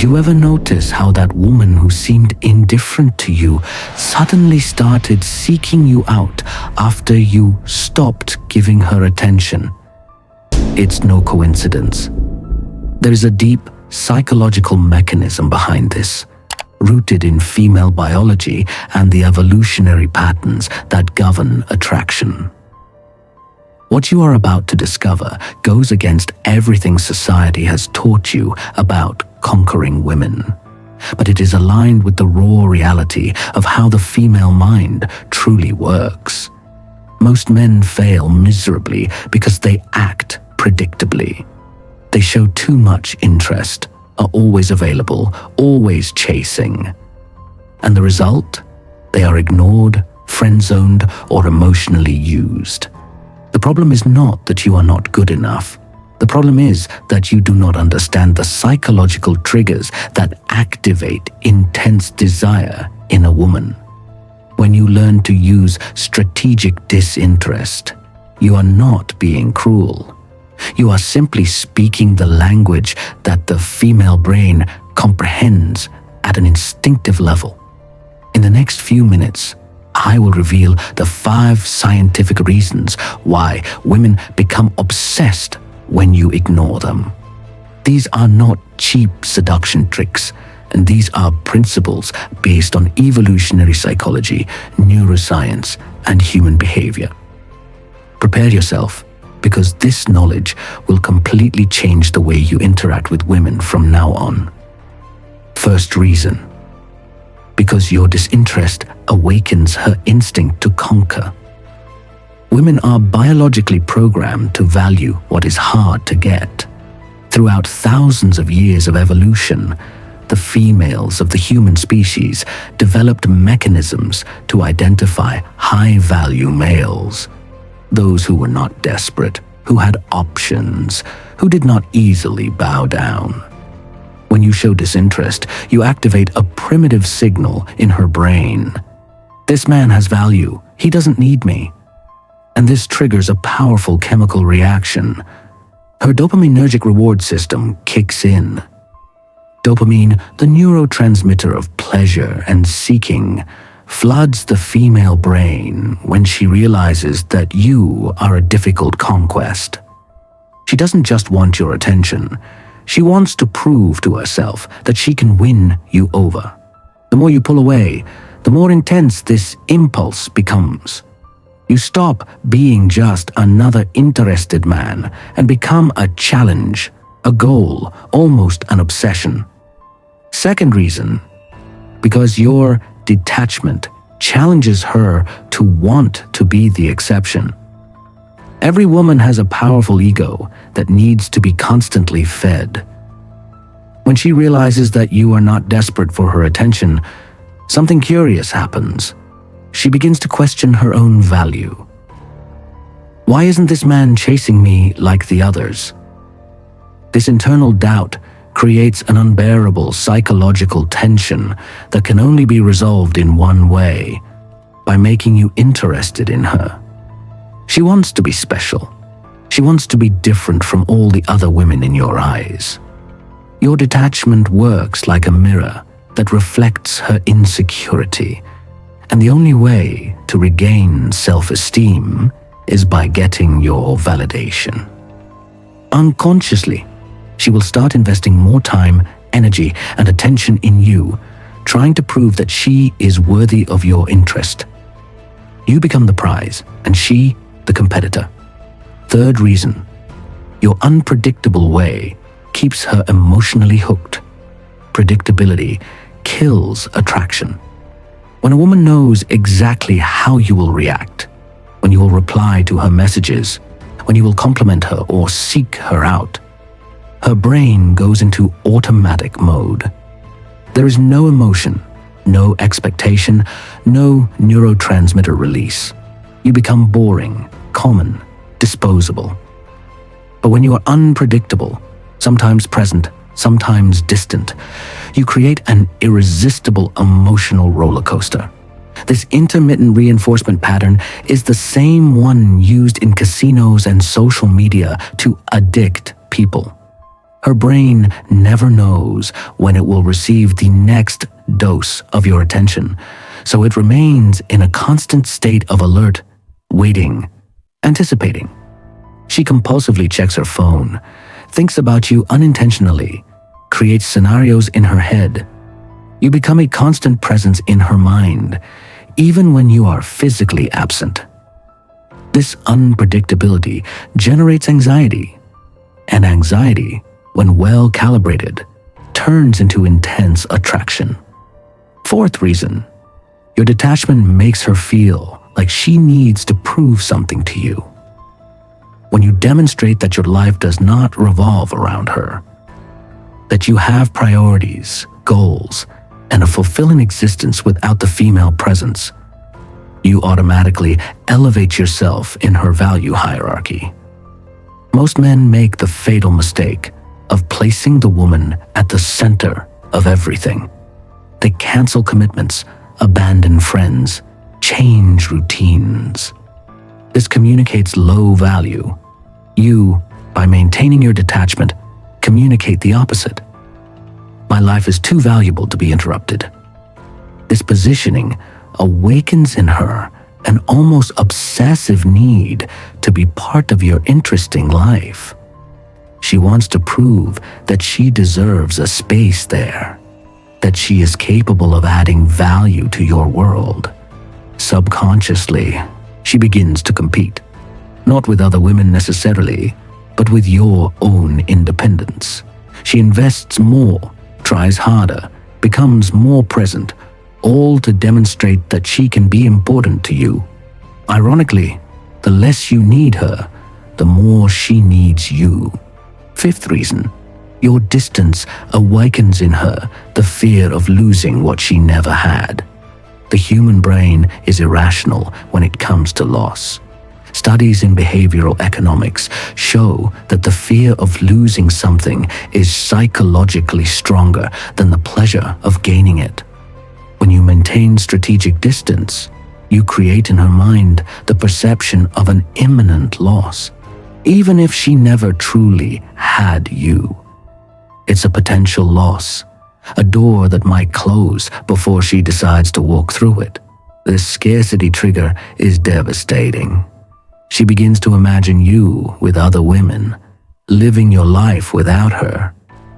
Did you ever notice how that woman who seemed indifferent to you suddenly started seeking you out after you stopped giving her attention? It's no coincidence. There is a deep psychological mechanism behind this, rooted in female biology and the evolutionary patterns that govern attraction. What you are about to discover goes against everything society has taught you about conquering women, but it is aligned with the raw reality of how the female mind truly works. Most men fail miserably because they act predictably. They show too much interest, are always available, always chasing. And the result? They are ignored, friend-zoned, or emotionally used. The problem is not that you are not good enough. The problem is that you do not understand the psychological triggers that activate intense desire in a woman. When you learn to use strategic disinterest, you are not being cruel. You are simply speaking the language that the female brain comprehends at an instinctive level. In the next few minutes, I will reveal the 5 scientific reasons why women become obsessed when you ignore them. These are not cheap seduction tricks, and these are principles based on evolutionary psychology, neuroscience, and human behavior. Prepare yourself, because this knowledge will completely change the way you interact with women from now on. First reason: because your disinterest awakens her instinct to conquer. Women are biologically programmed to value what is hard to get. Throughout thousands of years of evolution, the females of the human species developed mechanisms to identify high-value males. Those who were not desperate, who had options, who did not easily bow down. When you show disinterest, you activate a primitive signal in her brain. This man has value. He doesn't need me. And this triggers a powerful chemical reaction. Her dopaminergic reward system kicks in. Dopamine, the neurotransmitter of pleasure and seeking, floods the female brain when she realizes that you are a difficult conquest. She doesn't just want your attention. She wants to prove to herself that she can win you over. The more you pull away, the more intense this impulse becomes. You stop being just another interested man and become a challenge, a goal, almost an obsession. Second reason: because your detachment challenges her to want to be the exception. Every woman has a powerful ego that needs to be constantly fed. When she realizes that you are not desperate for her attention, something curious happens. She begins to question her own value. Why isn't this man chasing me like the others? This internal doubt creates an unbearable psychological tension that can only be resolved in one way: by making you interested in her. She wants to be special. She wants to be different from all the other women in your eyes. Your detachment works like a mirror that reflects her insecurity, and the only way to regain self-esteem is by getting your validation. Unconsciously, she will start investing more time, energy, and attention in you, trying to prove that she is worthy of your interest. You become the prize, and she the competitor. Third reason: your unpredictable way keeps her emotionally hooked. Predictability kills attraction. When a woman knows exactly how you will react, when you will reply to her messages, when you will compliment her or seek her out, her brain goes into automatic mode. There is no emotion, no expectation, no neurotransmitter release. You become boring, common, disposable. But when you are unpredictable, sometimes present, sometimes distant, you create an irresistible emotional roller coaster. This intermittent reinforcement pattern is the same one used in casinos and social media to addict people. Her brain never knows when it will receive the next dose of your attention, so it remains in a constant state of alert, waiting, anticipating. She compulsively checks her phone, thinks about you unintentionally, creates scenarios in her head. You become a constant presence in her mind, even when you are physically absent. This unpredictability generates anxiety, and anxiety, when well calibrated, turns into intense attraction. Fourth reason, your detachment makes her feel like she needs to prove something to you. When you demonstrate that your life does not revolve around her, that you have priorities, goals, and a fulfilling existence without the female presence, you automatically elevate yourself in her value hierarchy. Most men make the fatal mistake of placing the woman at the center of everything. They cancel commitments, abandon friends, change routines. This communicates low value. You, by maintaining your detachment, communicate the opposite. My life is too valuable to be interrupted. This positioning awakens in her an almost obsessive need to be part of your interesting life. She wants to prove that she deserves a space there, that she is capable of adding value to your world. Subconsciously, she begins to compete, not with other women necessarily, but with your own independence. She invests more, tries harder, becomes more present, all to demonstrate that she can be important to you. Ironically, the less you need her, the more she needs you. Fifth reason, your distance awakens in her the fear of losing what she never had. The human brain is irrational when it comes to loss. Studies in behavioral economics show that the fear of losing something is psychologically stronger than the pleasure of gaining it. When you maintain strategic distance, you create in her mind the perception of an imminent loss, even if she never truly had you. It's a potential loss, a door that might close before she decides to walk through it. This scarcity trigger is devastating. She begins to imagine you with other women, living your life without her,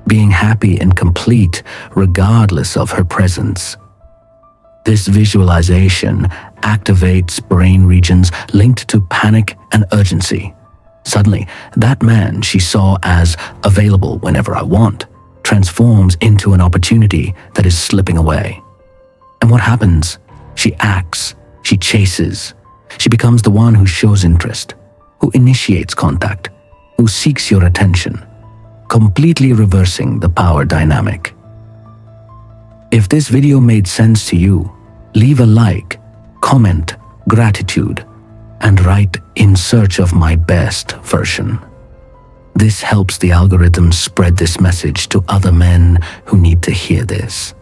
being happy and complete regardless of her presence. This visualization activates brain regions linked to panic and urgency. Suddenly, that man she saw as available whenever I want transforms into an opportunity that is slipping away. And what happens? She acts, she chases, she becomes the one who shows interest, who initiates contact, who seeks your attention, completely reversing the power dynamic. If this video made sense to you, leave a like, comment, gratitude, and write "in search of my best version." This helps the algorithm spread this message to other men who need to hear this.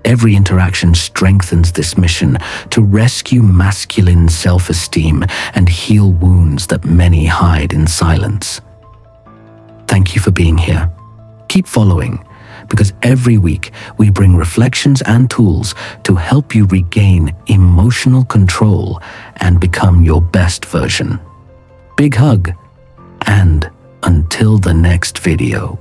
Every interaction strengthens this mission to rescue masculine self-esteem and heal wounds that many hide in silence. Thank you for being here. Keep following, because every week we bring reflections and tools to help you regain emotional control and become your best version. Big hug, and until the next video.